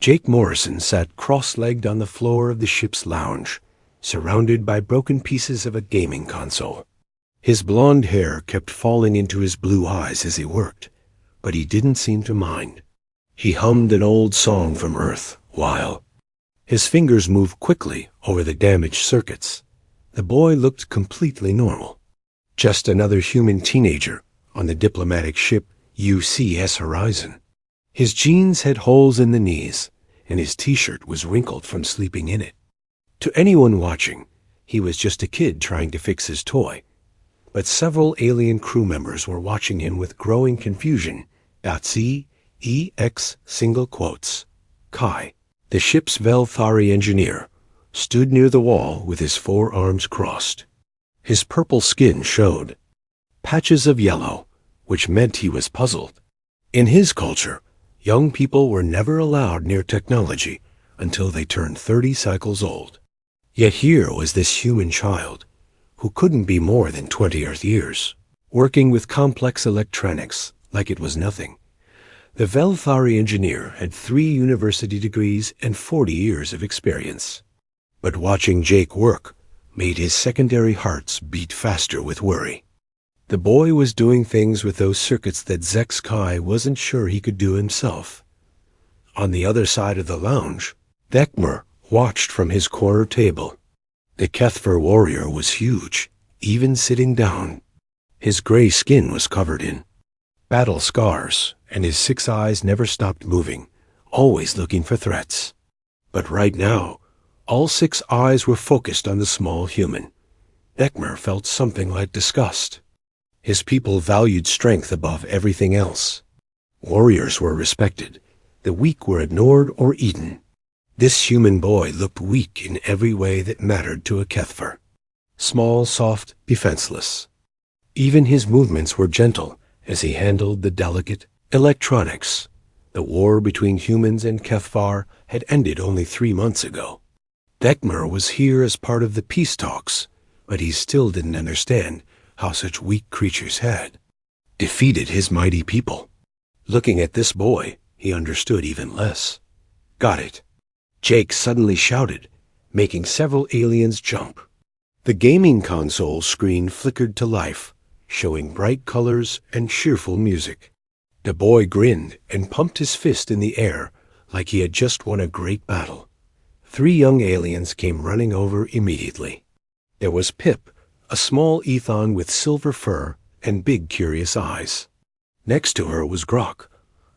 Jake Morrison sat cross-legged on the floor of the ship's lounge, surrounded by broken pieces of a gaming console. His blonde hair kept falling into his blue eyes as he worked, but he didn't seem to mind. He hummed an old song from Earth while his fingers moved quickly over the damaged circuits. The boy looked completely normal. Just another human teenager on the diplomatic ship UCS Horizon. His jeans had holes in the knees, and his t-shirt was wrinkled from sleeping in it. To anyone watching, he was just a kid trying to fix his toy. But several alien crew members were watching him with growing confusion. CEX single quotes. Kai, the ship's Velthari engineer, stood near the wall with his forearms crossed. His purple skin showed patches of yellow, which meant he was puzzled. In his culture, young people were never allowed near technology until they turned 30 cycles old. Yet here was this human child, who couldn't be more than 20 Earth years, working with complex electronics like it was nothing. The Velthari engineer had 3 university degrees and 40 years of experience. But watching Jake work made his secondary hearts beat faster with worry. The boy was doing things with those circuits that Zex Kai wasn't sure he could do himself. On the other side of the lounge, Dekmer watched from his corner table. The Kethfer warrior was huge, even sitting down. His gray skin was covered in battle scars, and his 6 eyes never stopped moving, always looking for threats. But right now, all 6 eyes were focused on the small human. Dekmer felt something like disgust. His people valued strength above everything else. Warriors were respected. The weak were ignored or eaten. This human boy looked weak in every way that mattered to a Kethfer. Small, soft, defenseless. Even his movements were gentle as he handled the delicate electronics. The war between humans and Kethvar had ended only 3 months ago. Dekmer was here as part of the peace talks, but he still didn't understand how such weak creatures had defeated his mighty people. Looking at this boy, he understood even less. Got it. Jake suddenly shouted, making several aliens jump. The gaming console screen flickered to life, showing bright colors and cheerful music. The boy grinned and pumped his fist in the air like he had just won a great battle. 3 young aliens came running over immediately. There was Pip, a small Ethon with silver fur and big curious eyes. Next to her was Grok,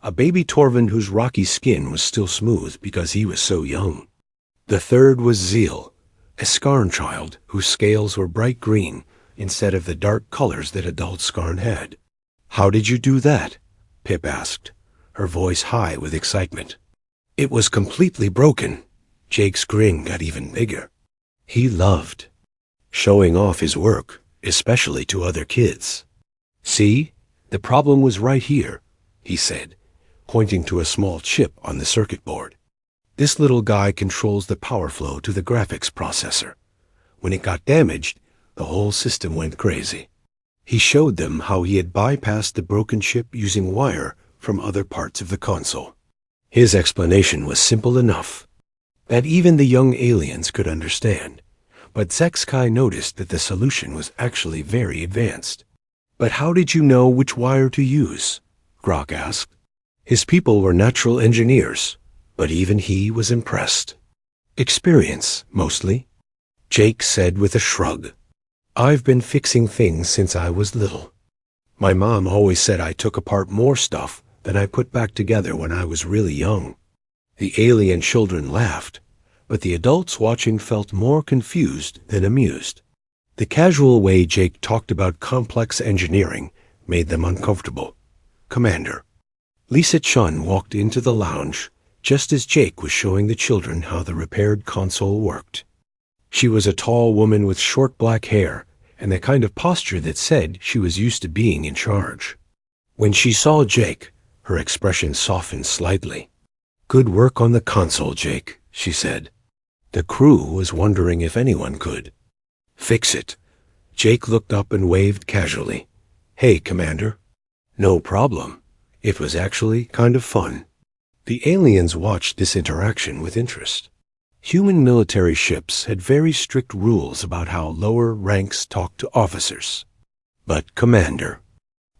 a baby Torvald whose rocky skin was still smooth because he was so young. The third was Zeal, a Skarn child whose scales were bright green instead of the dark colors that adult Skarn had. "How did you do that?" Pip asked, her voice high with excitement. "It was completely broken." Jake's grin got even bigger. He loved showing off his work, especially to other kids. "See, the problem was right here," he said, pointing to a small chip on the circuit board. "This little guy controls the power flow to the graphics processor. When it got damaged, the whole system went crazy." He showed them how he had bypassed the broken chip using wire from other parts of the console. His explanation was simple enough that even the young aliens could understand, but Zex Kai noticed that the solution was actually very advanced. "But how did you know which wire to use?" Grok asked. His people were natural engineers, but even he was impressed. "Experience, mostly," Jake said with a shrug. "I've been fixing things since I was little. My mom always said I took apart more stuff than I put back together when I was really young." The alien children laughed, but the adults watching felt more confused than amused. The casual way Jake talked about complex engineering made them uncomfortable. "Commander." Lisa Chun walked into the lounge just as Jake was showing the children how the repaired console worked. She was a tall woman with short black hair and the kind of posture that said she was used to being in charge. When she saw Jake, her expression softened slightly. "Good work on the console, Jake," she said. The crew was wondering if anyone could fix it. Jake looked up and waved casually. "Hey, Commander." "No problem. It was actually kind of fun." The aliens watched this interaction with interest. Human military ships had very strict rules about how lower ranks talked to officers. But Commander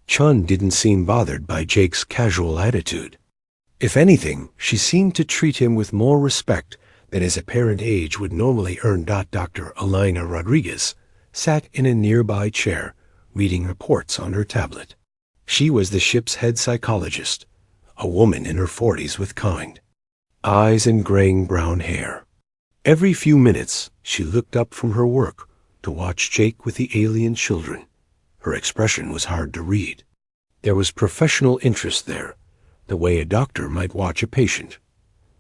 Chun didn't seem bothered by Jake's casual attitude. If anything, she seemed to treat him with more respect than his apparent age would normally earn. Dr. Elena Rodriguez sat in a nearby chair, reading reports on her tablet. She was the ship's head psychologist, a woman in her 40s with kind eyes and graying brown hair. Every few minutes, she looked up from her work to watch Jake with the alien children. Her expression was hard to read. There was professional interest there, the way a doctor might watch a patient.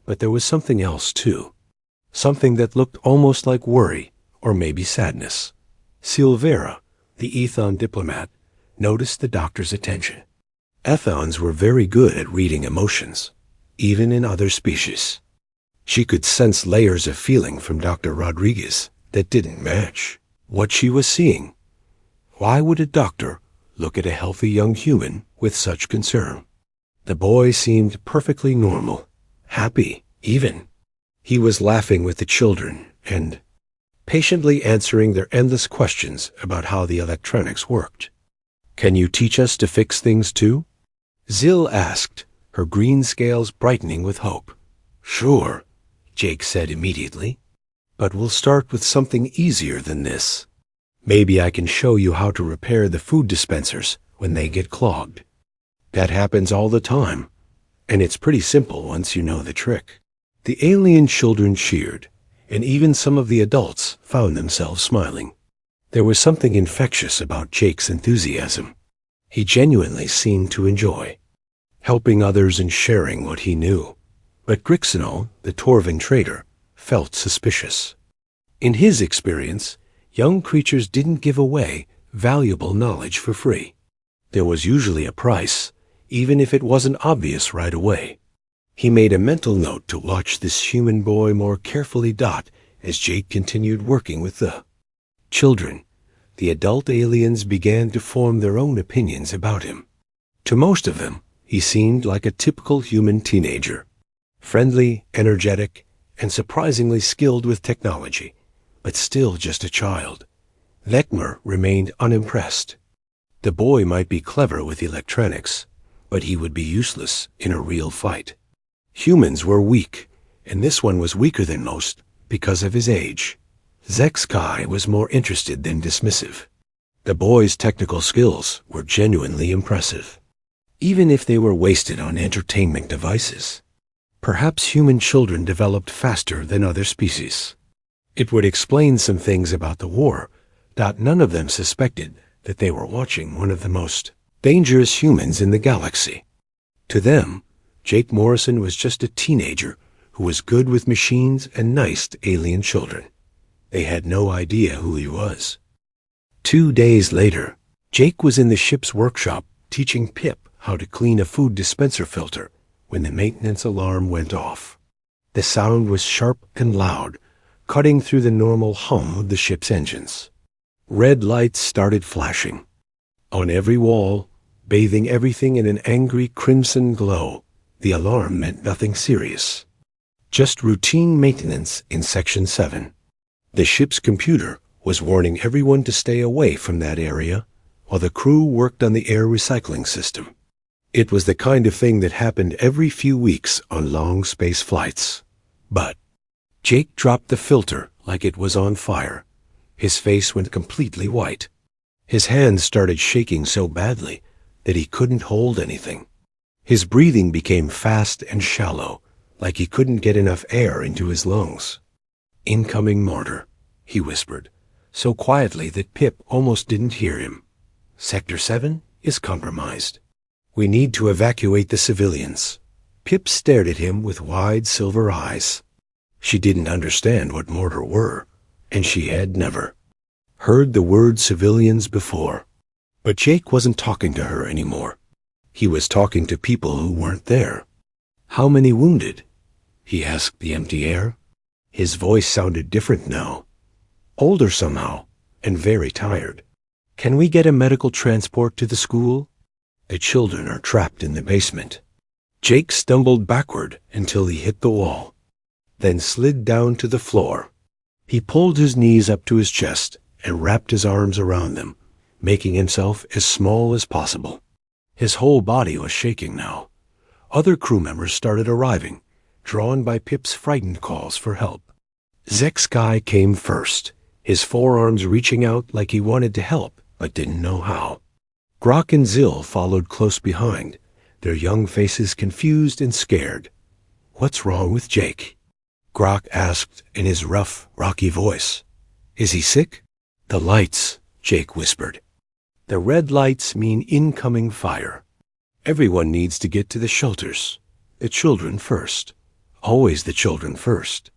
But there was something else, too. Something that looked almost like worry, or maybe sadness. Silvera, the Ethon diplomat, noticed the doctor's attention. Ethons were very good at reading emotions, even in other species. She could sense layers of feeling from Dr. Rodriguez that didn't match what she was seeing. Why would a doctor look at a healthy young human with such concern? The boy seemed perfectly normal, happy, even. He was laughing with the children and patiently answering their endless questions about how the electronics worked. "Can you teach us to fix things too?" Zil asked, her green scales brightening with hope. "Sure," Jake said immediately. "But we'll start with something easier than this. Maybe I can show you how to repair the food dispensers when they get clogged. That happens all the time, and it's pretty simple once you know the trick." The alien children cheered, and even some of the adults found themselves smiling. There was something infectious about Jake's enthusiasm. He genuinely seemed to enjoy helping others and sharing what he knew. But Grixino, the Torvin trader, felt suspicious. In his experience, young creatures didn't give away valuable knowledge for free. There was usually a price, even if it wasn't obvious right away. He made a mental note to watch this human boy more carefully. As Jake continued working with the children, the adult aliens began to form their own opinions about him. To most of them, he seemed like a typical human teenager, friendly, energetic, and surprisingly skilled with technology, but still just a child. Lekmer remained unimpressed. The boy might be clever with electronics, but he would be useless in a real fight. Humans were weak, and this one was weaker than most because of his age. Zexkai was more interested than dismissive. The boy's technical skills were genuinely impressive, even if they were wasted on entertainment devices. Perhaps human children developed faster than other species. It would explain some things about the war. None of them suspected that they were watching one of the most dangerous humans in the galaxy. To them, Jake Morrison was just a teenager who was good with machines and nice to alien children. They had no idea who he was. 2 days later, Jake was in the ship's workshop teaching Pip how to clean a food dispenser filter when the maintenance alarm went off. The sound was sharp and loud, cutting through the normal hum of the ship's engines. Red lights started flashing on every wall, bathing everything in an angry crimson glow. The alarm meant nothing serious, just routine maintenance in Section 7. The ship's computer was warning everyone to stay away from that area while the crew worked on the air recycling system. It was the kind of thing that happened every few weeks on long space flights. But Jake dropped the filter like it was on fire. His face went completely white. His hands started shaking so badly that he couldn't hold anything. His breathing became fast and shallow, like he couldn't get enough air into his lungs. "Incoming mortar," he whispered, so quietly that Pip almost didn't hear him. "Sector 7 is compromised. We need to evacuate the civilians." Pip stared at him with wide silver eyes. She didn't understand what mortar were, and she had never heard the word civilians before. But Jake wasn't talking to her anymore. He was talking to people who weren't there. "How many wounded?" he asked the empty air. His voice sounded different now, older somehow, and very tired. "Can we get a medical transport to the school? The children are trapped in the basement." Jake stumbled backward until he hit the wall, then slid down to the floor. He pulled his knees up to his chest and wrapped his arms around them, making himself as small as possible. His whole body was shaking now. Other crew members started arriving, drawn by Pip's frightened calls for help. Zek-Sky came first, his forearms reaching out like he wanted to help but didn't know how. Grok and Zill followed close behind, their young faces confused and scared. "What's wrong with Jake?" Grok asked in his rough, rocky voice. "Is he sick?" "The lights," Jake whispered. "The red lights mean incoming fire. Everyone needs to get to the shelters. The children first. Always the children first."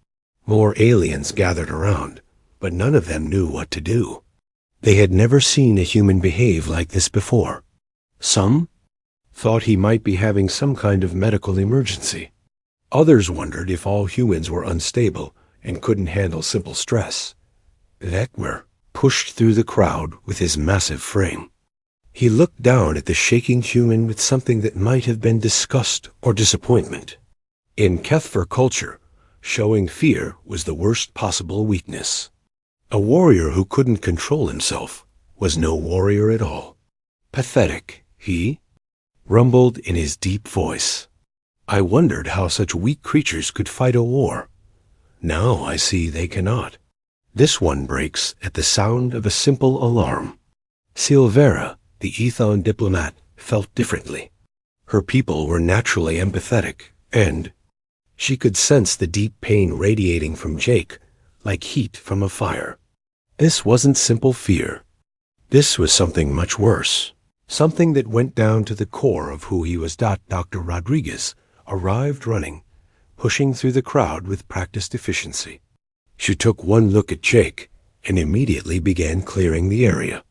More aliens gathered around, but none of them knew what to do. They had never seen a human behave like this before. Some thought he might be having some kind of medical emergency. Others wondered if all humans were unstable and couldn't handle simple stress. Vecmer pushed through the crowd with his massive frame. He looked down at the shaking human with something that might have been disgust or disappointment. In Kethfer culture, showing fear was the worst possible weakness. A warrior who couldn't control himself was no warrior at all. "Pathetic," he rumbled in his deep voice. "I wondered how such weak creatures could fight a war. Now I see they cannot. This one breaks at the sound of a simple alarm." Silvera, the Ethon diplomat, felt differently. Her people were naturally empathetic, and she could sense the deep pain radiating from Jake, like heat from a fire. This wasn't simple fear. This was something much worse, something that went down to the core of who he was. Dr. Rodriguez arrived running, pushing through the crowd with practiced efficiency. She took one look at Jake and immediately began clearing the area.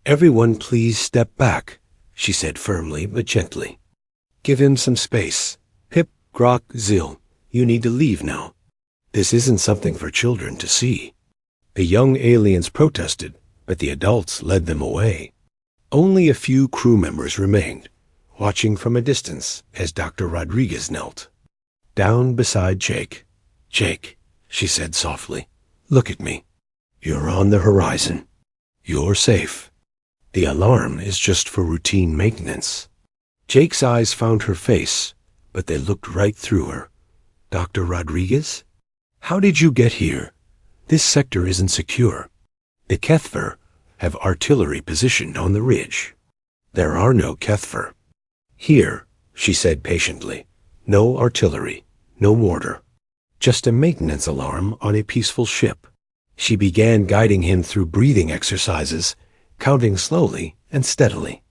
"Everyone please step back," she said firmly but gently. "Give him some space. Pip, Grok, Zill, you need to leave now. This isn't something for children to see." The young aliens protested, but the adults led them away. Only a few crew members remained, watching from a distance as Dr. Rodriguez knelt down beside Jake. "Jake," she said softly, "look at me. You're on the horizon. You're safe. The alarm is just for routine maintenance." Jake's eyes found her face, but they looked right through her. "Dr. Rodriguez? How did you get here? This sector isn't secure. The Kethfer have artillery positioned on the ridge." "There are no Kethfer here," she said patiently. "No artillery, no mortar. Just a maintenance alarm on a peaceful ship." She began guiding him through breathing exercises, counting slowly and steadily.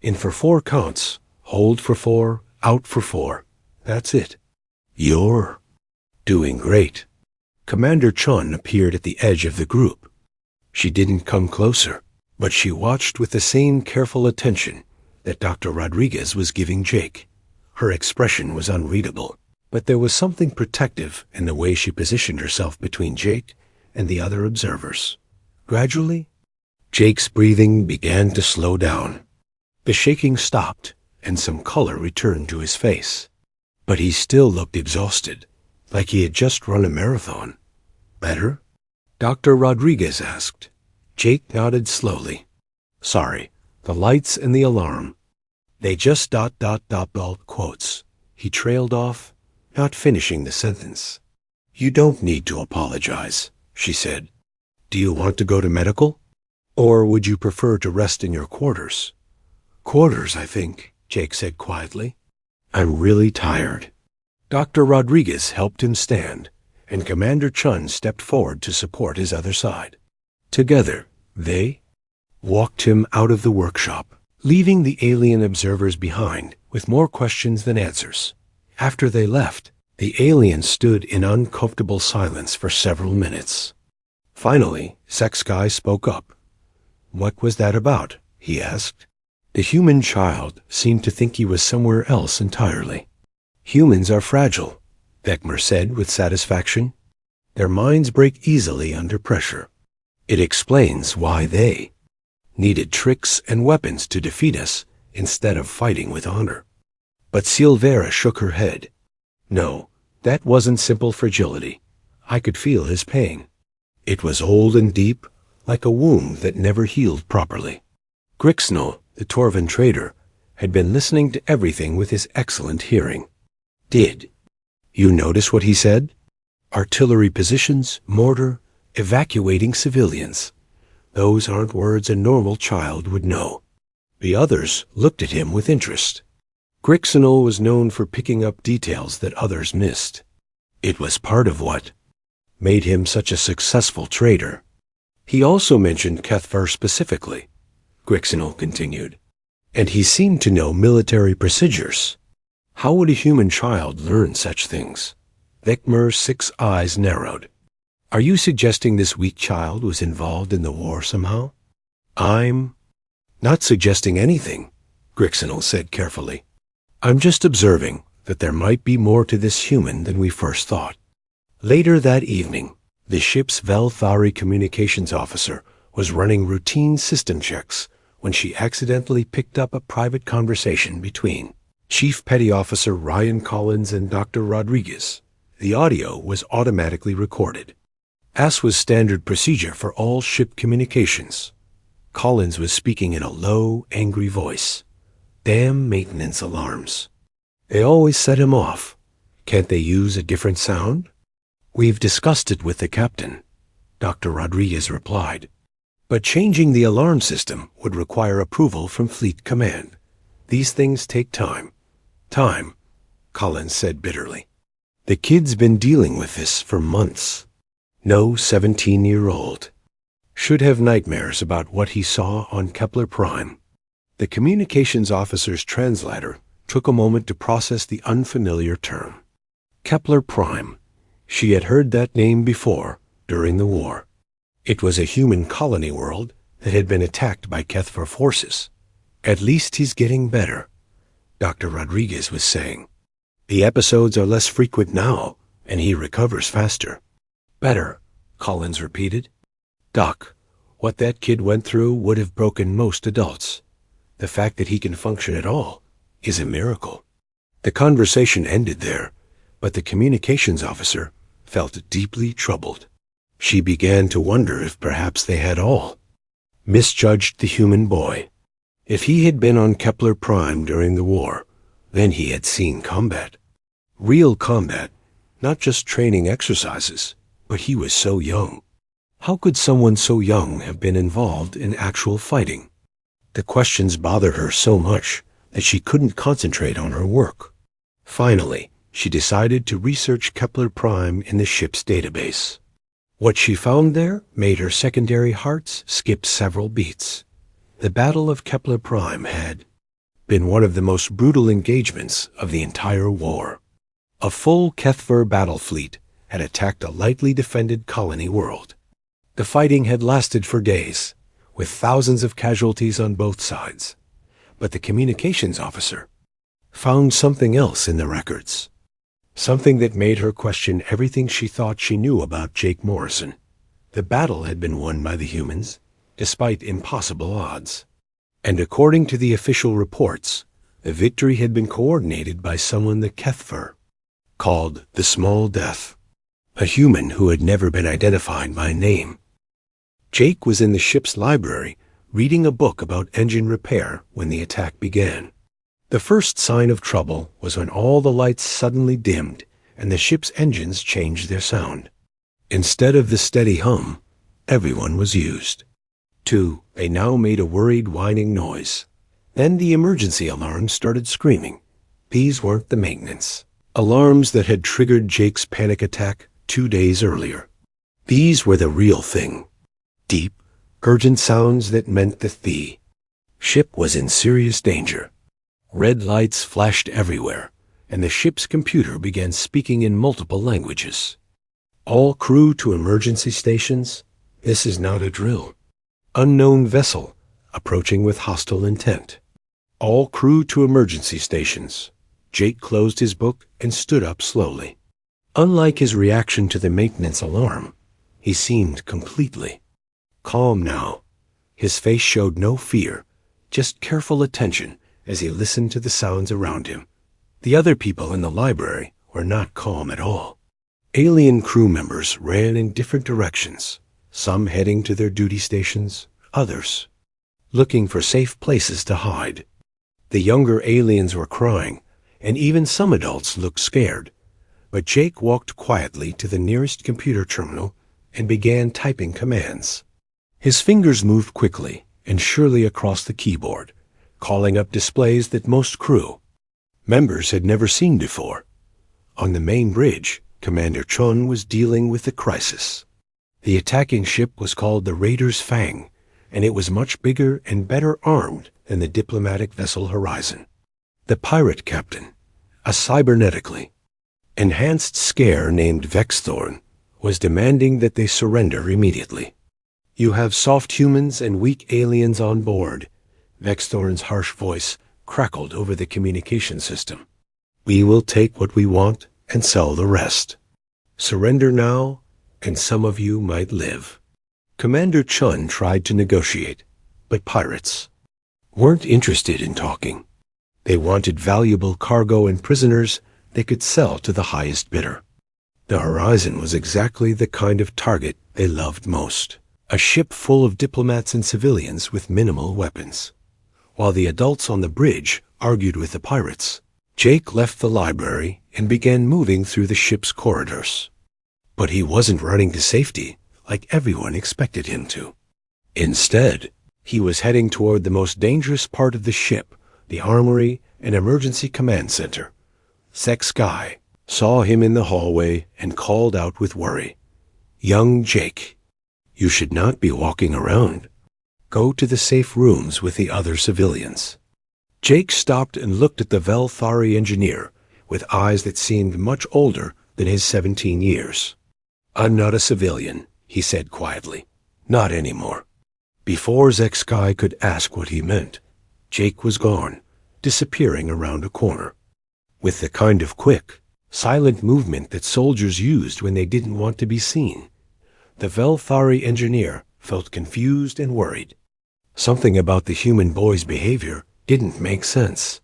In for 4 counts, hold for 4, out for 4. That's it. "You're doing great." Commander Chun appeared at the edge of the group. She didn't come closer, but she watched with the same careful attention that Dr. Rodriguez was giving Jake. Her expression was unreadable, but there was something protective in the way she positioned herself between Jake and the other observers. Gradually, Jake's breathing began to slow down. The shaking stopped, and some color returned to his face. But he still looked exhausted, like he had just run a marathon. "Better?" Dr. Rodriguez asked. Jake nodded slowly. "Sorry, the lights and the alarm. They just ... all quotes." He trailed off, not finishing the sentence. "You don't need to apologize," she said. "Do you want to go to medical? Or would you prefer to rest in your quarters?" "Quarters, I think," Jake said quietly. "I'm really tired." Dr. Rodriguez helped him stand, and Commander Chun stepped forward to support his other side. Together, they walked him out of the workshop, leaving the alien observers behind with more questions than answers. After they left, the aliens stood in uncomfortable silence for several minutes. Finally, Zek-Sky spoke up. "What was that about?" he asked. The human child seemed to think he was somewhere else entirely. "Humans are fragile," Vecmer said with satisfaction. "Their minds break easily under pressure. It explains why they needed tricks and weapons to defeat us instead of fighting with honor." But Silvera shook her head. No, that wasn't simple fragility. I could feel his pain. It was old and deep, like a wound that never healed properly. Grixnell, the Torvin trader, had been listening to everything with his excellent hearing. Did you notice what he said? Artillery positions, mortar, evacuating civilians. Those aren't words a normal child would know. The others looked at him with interest. Grixnell was known for picking up details that others missed. It was part of what made him such a successful trader. He also mentioned Kethvar specifically, Grixnell continued, and he seemed to know military procedures. How would a human child learn such things? Vekmer's 6 eyes narrowed. Are you suggesting this weak child was involved in the war somehow? I'm not suggesting anything, Grixnell said carefully. I'm just observing that there might be more to this human than we first thought. Later that evening, the ship's Velthari communications officer was running routine system checks when she accidentally picked up a private conversation between Chief Petty Officer Ryan Collins and Dr. Rodriguez. The audio was automatically recorded, as was standard procedure for all ship communications. Collins was speaking in a low, angry voice. Damn maintenance alarms. They always set him off. Can't they use a different sound? We've discussed it with the captain, Dr. Rodriguez replied. But changing the alarm system would require approval from Fleet Command. These things take time. Time, Collins said bitterly. The kid's been dealing with this for months. No 17-year-old should have nightmares about what he saw on Kepler Prime. The communications officer's translator took a moment to process the unfamiliar term. Kepler Prime. She had heard that name before, during the war. It was a human colony world that had been attacked by Kethvar forces. At least he's getting better, Dr. Rodriguez was saying. The episodes are less frequent now, and he recovers faster. Better, Collins repeated. Doc, what that kid went through would have broken most adults. The fact that he can function at all is a miracle. The conversation ended there, but the communications officer felt deeply troubled. She began to wonder if perhaps they had all misjudged the human boy. If he had been on Kepler Prime during the war, then he had seen combat. Real combat, not just training exercises, but he was so young. How could someone so young have been involved in actual fighting? The questions bothered her so much that she couldn't concentrate on her work. Finally, she decided to research Kepler Prime in the ship's database. What she found there made her secondary hearts skip several beats. The Battle of Kepler Prime had been one of the most brutal engagements of the entire war. A full Kethvar battle fleet had attacked a lightly defended colony world. The fighting had lasted for days, with thousands of casualties on both sides. But the communications officer found something else in the records. Something that made her question everything she thought she knew about Jake Morrison. The battle had been won by the humans, despite impossible odds. And according to the official reports, the victory had been coordinated by someone the Kethvar called the Small Death, a human who had never been identified by name. Jake was in the ship's library reading a book about engine repair when the attack began. The first sign of trouble was when all the lights suddenly dimmed and the ship's engines changed their sound. Instead of the steady hum, everyone was used. Too, they now made a worried whining noise. Then the emergency alarms started screaming. These weren't the maintenance alarms that had triggered Jake's panic attack 2 days earlier. These were the real thing. Deep, urgent sounds that meant that the ship was in serious danger. Red lights flashed everywhere, and the ship's computer began speaking in multiple languages. All crew to emergency stations. This is not a drill. Unknown vessel approaching with hostile intent. All crew to emergency stations. Jake closed his book and stood up slowly. Unlike his reaction to the maintenance alarm, he seemed completely calm now. His face showed no fear, just careful attention as he listened to the sounds around him. The other people in the library were not calm at all. Alien crew members ran in different directions, some heading to their duty stations, others looking for safe places to hide. The younger aliens were crying, and even some adults looked scared. But Jake walked quietly to the nearest computer terminal and began typing commands. His fingers moved quickly and surely across the keyboard, calling up displays that most crew members had never seen before. On the main bridge, Commander Chun was dealing with the crisis. The attacking ship was called the Raider's Fang, and it was much bigger and better armed than the diplomatic vessel Horizon. The pirate captain, a cybernetically enhanced scare named Vexthorn, was demanding that they surrender immediately. "You have soft humans and weak aliens on board," Vexthorn's harsh voice crackled over the communication system. "We will take what we want and sell the rest. Surrender now, and some of you might live." Commander Chun tried to negotiate, but pirates weren't interested in talking. They wanted valuable cargo and prisoners they could sell to the highest bidder. The Horizon was exactly the kind of target they loved most, a ship full of diplomats and civilians with minimal weapons. While the adults on the bridge argued with the pirates, Jake left the library and began moving through the ship's corridors. But he wasn't running to safety like everyone expected him to. Instead, he was heading toward the most dangerous part of the ship, the armory and emergency command center. Sky saw him in the hallway and called out with worry, "Young Jake, you should not be walking around. Go to the safe rooms with the other civilians." Jake stopped and looked at the Velthari engineer with eyes that seemed much older than his 17 years. "I'm not a civilian," he said quietly. "Not anymore." Before Sky could ask what he meant, Jake was gone, disappearing around a corner. With the kind of quick, silent movement that soldiers used when they didn't want to be seen, the Velthari engineer felt confused and worried. Something about the human boy's behavior didn't make sense.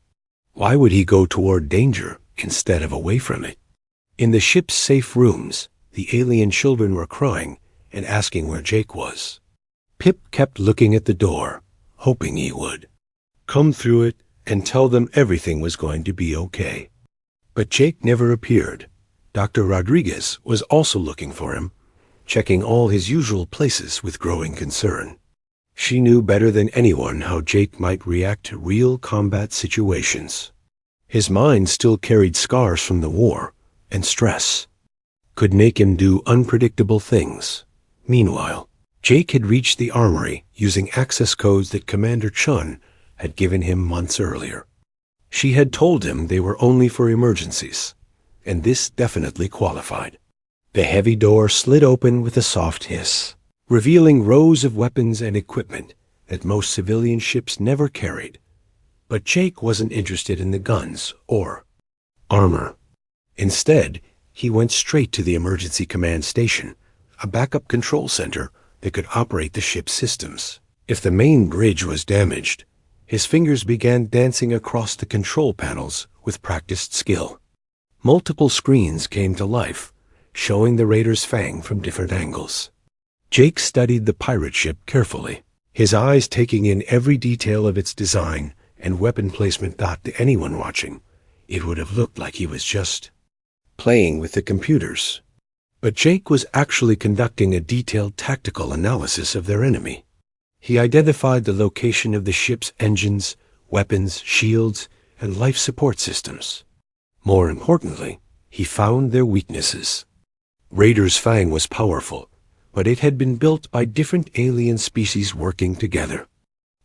Why would he go toward danger instead of away from it? In the ship's safe rooms, the alien children were crying and asking where Jake was. Pip kept looking at the door, hoping he would come through it and tell them everything was going to be okay. But Jake never appeared. Dr. Rodriguez was also looking for him, checking all his usual places with growing concern. She knew better than anyone how Jake might react to real combat situations. His mind still carried scars from the war, and stress could make him do unpredictable things. Meanwhile, Jake had reached the armory using access codes that Commander Chun had given him months earlier. She had told him they were only for emergencies, and this definitely qualified. The heavy door slid open with a soft hiss, revealing rows of weapons and equipment that most civilian ships never carried. But Jake wasn't interested in the guns or armor. Instead, he went straight to the emergency command station, a backup control center that could operate the ship's systems. If the main bridge was damaged, his fingers began dancing across the control panels with practiced skill. Multiple screens came to life, showing the Raider's Fang from different angles. Jake studied the pirate ship carefully, his eyes taking in every detail of its design and weapon placement. To anyone watching, it would have looked like he was just playing with the computers. But Jake was actually conducting a detailed tactical analysis of their enemy. He identified the location of the ship's engines, weapons, shields, and life support systems. More importantly, he found their weaknesses. Raider's Fang was powerful, but it had been built by different alien species working together.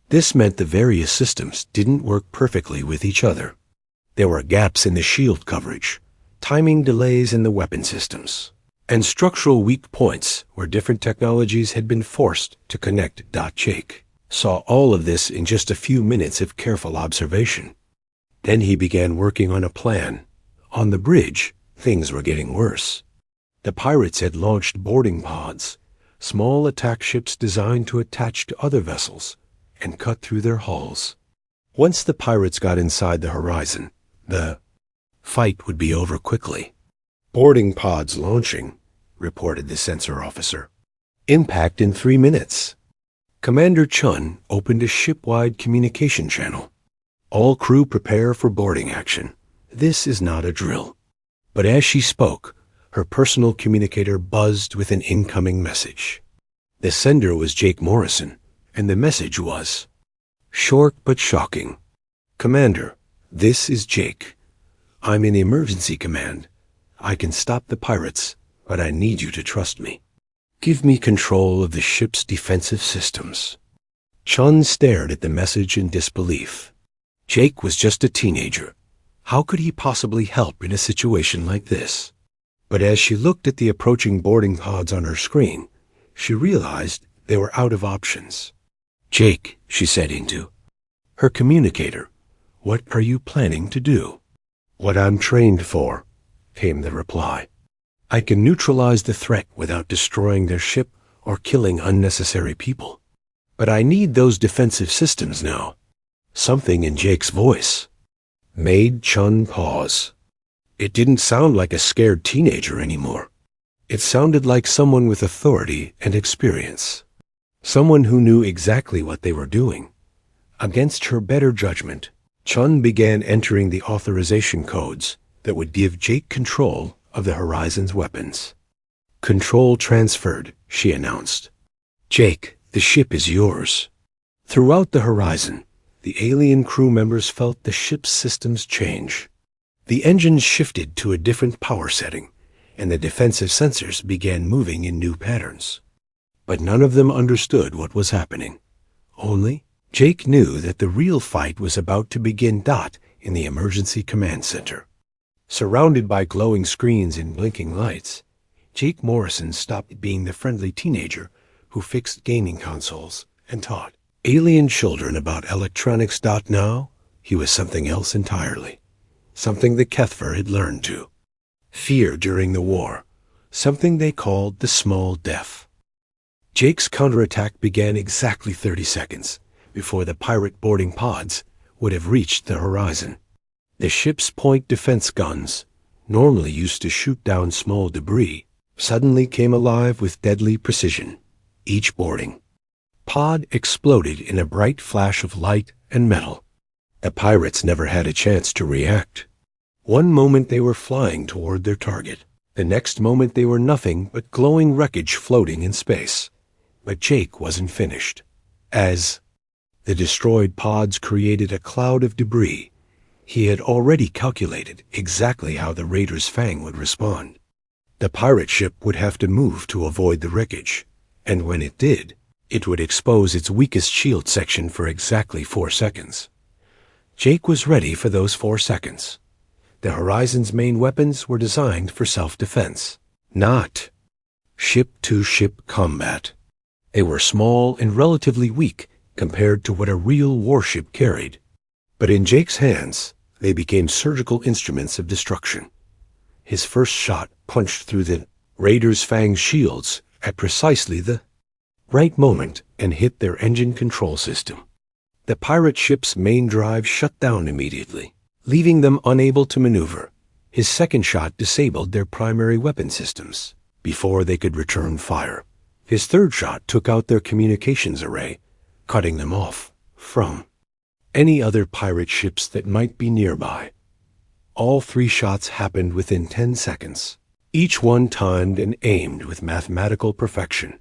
This meant the various systems didn't work perfectly with each other. There were gaps in the shield coverage, timing delays in the weapon systems, and structural weak points where different technologies had been forced to connect. Jake saw all of this in just a few minutes of careful observation. Then he began working on a plan. On the bridge, things were getting worse. The pirates had launched boarding pods, small attack ships designed to attach to other vessels and cut through their hulls. Once the pirates got inside the Horizon, the Fight would be over quickly. "Boarding pods launching," reported the sensor officer. "Impact in 3 minutes." Commander Chun opened a ship-wide communication channel. "All crew prepare for boarding action. This is not a drill." But as she spoke, her personal communicator buzzed with an incoming message. The sender was Jake Morrison, and the message was, short but shocking. "Commander, this is Jake. I'm in emergency command. I can stop the pirates, but I need you to trust me. Give me control of the ship's defensive systems." Chun stared at the message in disbelief. Jake was just a teenager. How could he possibly help in a situation like this? But as she looked at the approaching boarding pods on her screen, she realized they were out of options. "Jake," she said into her communicator, "what are you planning to do?" "What I'm trained for," came the reply. "I can neutralize the threat without destroying their ship or killing unnecessary people. But I need those defensive systems now." Something in Jake's voice made Chun pause. It didn't sound like a scared teenager anymore. It sounded like someone with authority and experience. Someone who knew exactly what they were doing. Against her better judgment, Chun began entering the authorization codes that would give Jake control of the Horizon's weapons. "Control transferred," she announced. "Jake, the ship is yours." Throughout the Horizon, the alien crew members felt the ship's systems change. The engines shifted to a different power setting, and the defensive sensors began moving in new patterns. But none of them understood what was happening. Only Jake knew that the real fight was about to begin. In the emergency command center. Surrounded by glowing screens and blinking lights, Jake Morrison stopped being the friendly teenager who fixed gaming consoles and taught alien children about electronics. Now, he was something else entirely. Something the Kethver had learned to. Fear during the war. Something they called the small death. Jake's counterattack began exactly 30 seconds before the pirate boarding pods would have reached the Horizon. The ship's point defense guns, normally used to shoot down small debris, suddenly came alive with deadly precision. Each boarding pod exploded in a bright flash of light and metal. The pirates never had a chance to react. One moment they were flying toward their target. The next moment they were nothing but glowing wreckage floating in space. But Jake wasn't finished. As the destroyed pods created a cloud of debris, he had already calculated exactly how the Raider's Fang would respond. The pirate ship would have to move to avoid the wreckage, and when it did, it would expose its weakest shield section for exactly 4 seconds. Jake was ready for those 4 seconds. The Horizon's main weapons were designed for self-defense, not ship-to-ship combat. They were small and relatively weak compared to what a real warship carried. But in Jake's hands, they became surgical instruments of destruction. His first shot punched through the Raider's Fang shields at precisely the right moment and hit their engine control system. The pirate ship's main drive shut down immediately, leaving them unable to maneuver. His second shot disabled their primary weapon systems before they could return fire. His third shot took out their communications array, cutting them off from any other pirate ships that might be nearby. All 3 shots happened within 10 seconds, each one timed and aimed with mathematical perfection.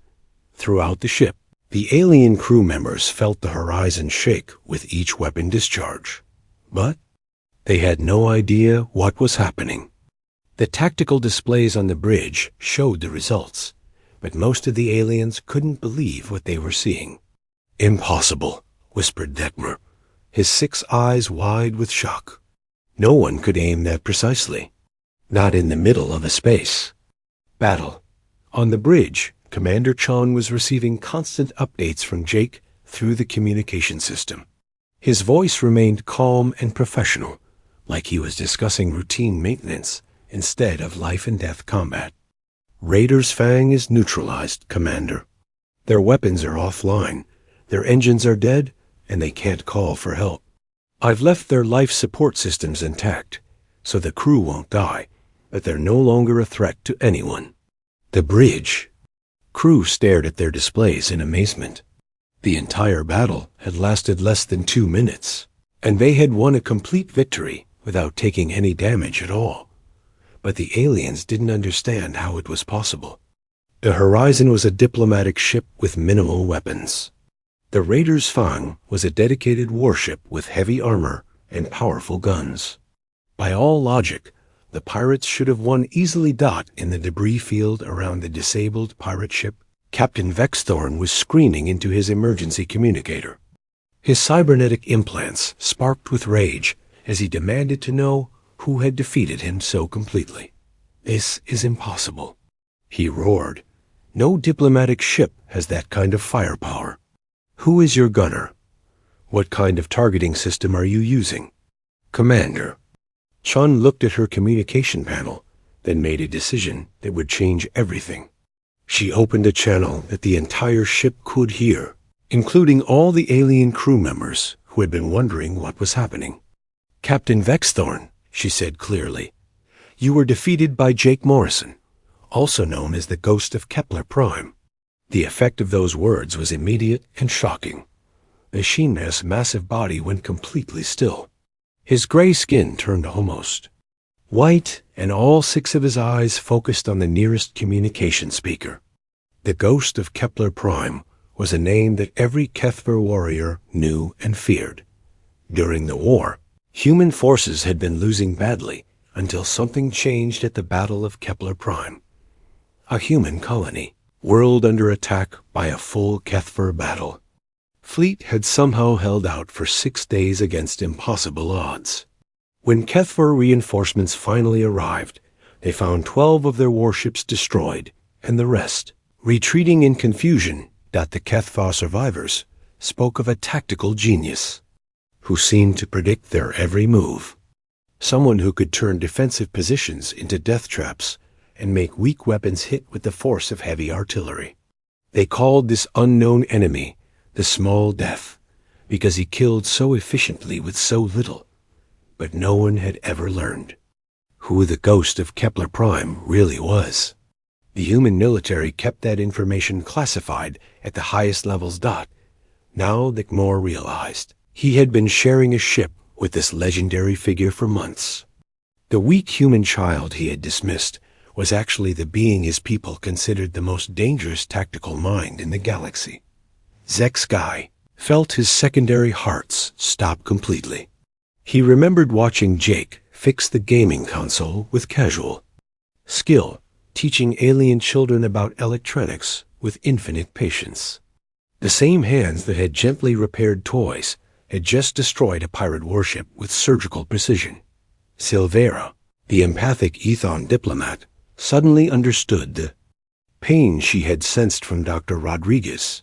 Throughout the ship, the alien crew members felt the Horizon shake with each weapon discharge. But they had no idea what was happening. The tactical displays on the bridge showed the results, but most of the aliens couldn't believe what they were seeing. "Impossible," whispered Detmer, his 6 eyes wide with shock. "No one could aim that precisely. Not in the middle of a space battle." On the bridge, Commander Chun was receiving constant updates from Jake through the communication system. His voice remained calm and professional, like he was discussing routine maintenance instead of life-and-death combat. "Raider's Fang is neutralized, Commander. Their weapons are offline, their engines are dead, and they can't call for help. I've left their life support systems intact. so the crew won't die, but they're no longer a threat to anyone. The bridge. Crew stared at their displays in amazement. The entire battle had lasted less than 2 minutes, and they had won a complete victory without taking any damage at all. But the aliens didn't understand how it was possible. The Horizon was a diplomatic ship with minimal weapons. The Raider's Fang was a dedicated warship with heavy armor and powerful guns. By all logic, the pirates should have won easily. In the debris field around the disabled pirate ship, Captain Vexthorn was screaming into his emergency communicator. His cybernetic implants sparked with rage as he demanded to know who had defeated him so completely. "This is impossible," he roared. "No diplomatic ship has that kind of firepower. Who is your gunner? What kind of targeting system are you using?" "Commander." Chun looked at her communication panel, then made a decision that would change everything. She opened a channel that the entire ship could hear, including all the alien crew members who had been wondering what was happening. "Captain Vexthorn," she said clearly, "you were defeated by Jake Morrison, also known as the Ghost of Kepler Prime." The effect of those words was immediate and shocking. The Shinra's massive body went completely still. His gray skin turned almost white, and all 6 of his eyes focused on the nearest communication speaker. The Ghost of Kepler Prime was a name that every Kethver warrior knew and feared. During the war, human forces had been losing badly until something changed at the Battle of Kepler Prime. A human colony, world under attack by a full Kethver battle. Fleet had somehow held out for 6 days against impossible odds. When Kethver reinforcements finally arrived, they found 12 of their warships destroyed, and the rest retreating in confusion. The Kethva survivors spoke of a tactical genius who seemed to predict their every move. Someone who could turn defensive positions into death traps and make weak weapons hit with the force of heavy artillery. They called this unknown enemy the Small Death, because he killed so efficiently with so little. But no one had ever learned who the Ghost of Kepler Prime really was. The human military kept that information classified at the highest levels. Now that Moore realized he had been sharing a ship with this legendary figure for months. The weak human child he had dismissed was actually the being his people considered the most dangerous tactical mind in the galaxy. Zek-Sky felt his secondary hearts stop completely. He remembered watching Jake fix the gaming console with casual skill, teaching alien children about electronics with infinite patience. The same hands that had gently repaired toys had just destroyed a pirate warship with surgical precision. Silvera, the empathic Ethon diplomat, suddenly understood the pain she had sensed from Dr. Rodriguez.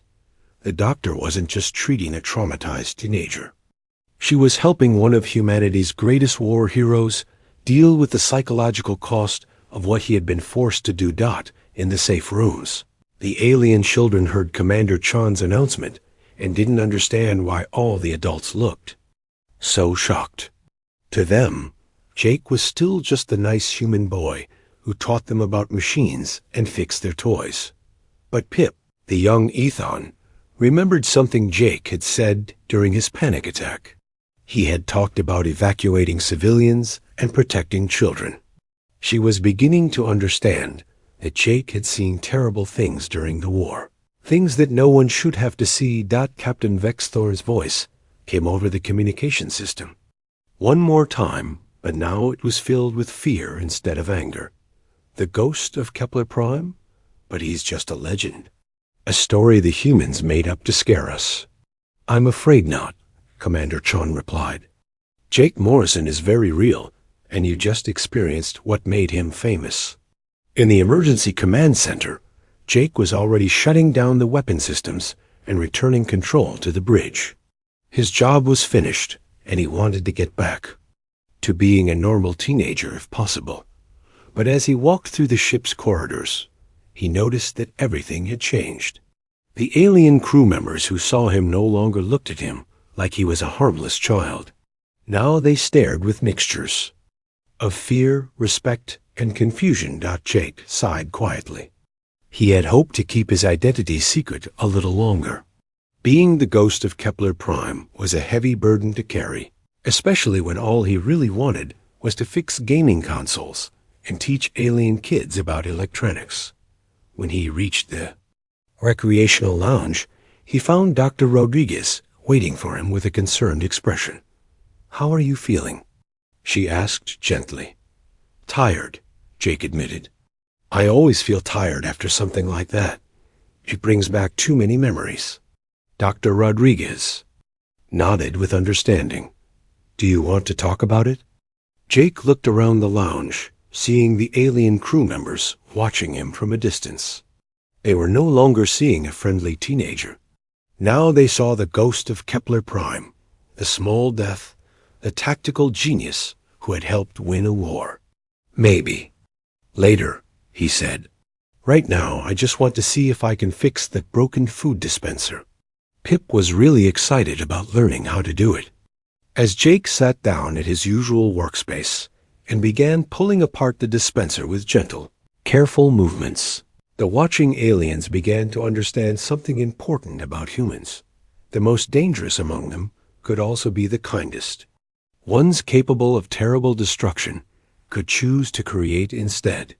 The doctor wasn't just treating a traumatized teenager. She was helping one of humanity's greatest war heroes deal with the psychological cost of what he had been forced to do. In the safe rooms, the alien children heard Commander Chan's announcement and didn't understand why all the adults looked so shocked. To them, Jake was still just the nice human boy who taught them about machines and fixed their toys. But Pip, the young Ethon, remembered something Jake had said during his panic attack. He had talked about evacuating civilians and protecting children. She was beginning to understand that Jake had seen terrible things during the war, things that no one should have to see. Captain Vexthorn's voice came over the communication system. One more time, but now it was filled with fear instead of anger. The Ghost of Kepler Prime? But he's just a legend. A story the humans made up to scare us. "I'm afraid not," Commander Chun replied. "Jake Morrison is very real, and you just experienced what made him famous." In the emergency command center, Jake was already shutting down the weapon systems and returning control to the bridge. His job was finished, and he wanted to get back to being a normal teenager if possible. But as he walked through the ship's corridors, he noticed that everything had changed. The alien crew members who saw him no longer looked at him like he was a harmless child. Now they stared with mixtures of fear, respect, and confusion. Jake sighed quietly. He had hoped to keep his identity secret a little longer. Being the ghost of Kepler Prime was a heavy burden to carry, especially when all he really wanted was to fix gaming consoles and teach alien kids about electronics. When he reached the recreational lounge, he found Dr. Rodriguez waiting for him with a concerned expression. "How are you feeling?" she asked gently. "Tired," Jake admitted. "I always feel tired after something like that. It brings back too many memories." Dr. Rodriguez nodded with understanding. "Do you want to talk about it?" Jake looked around the lounge, seeing the alien crew members watching him from a distance. They were no longer seeing a friendly teenager. Now they saw the ghost of Kepler Prime, the small death, the tactical genius who had helped win a war. "Maybe. Later," he said. "Right now, I just want to see if I can fix the broken food dispenser." Pip was really excited about learning how to do it. As Jake sat down at his usual workspace and began pulling apart the dispenser with gentle, careful movements, the watching aliens began to understand something important about humans. The most dangerous among them could also be the kindest. Ones capable of terrible destruction could choose to create instead.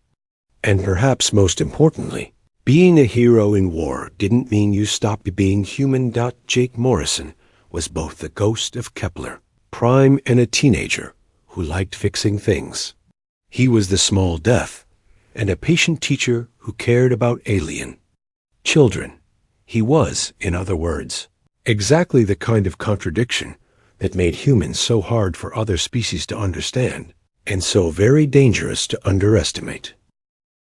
And perhaps most importantly, being a hero in war didn't mean you stopped being human. Jake Morrison was both the ghost of Kepler Prime and a teenager who liked fixing things. He was the small death and a patient teacher who cared about alien children. He was, in other words, exactly the kind of contradiction that made humans so hard for other species to understand and so very dangerous to underestimate.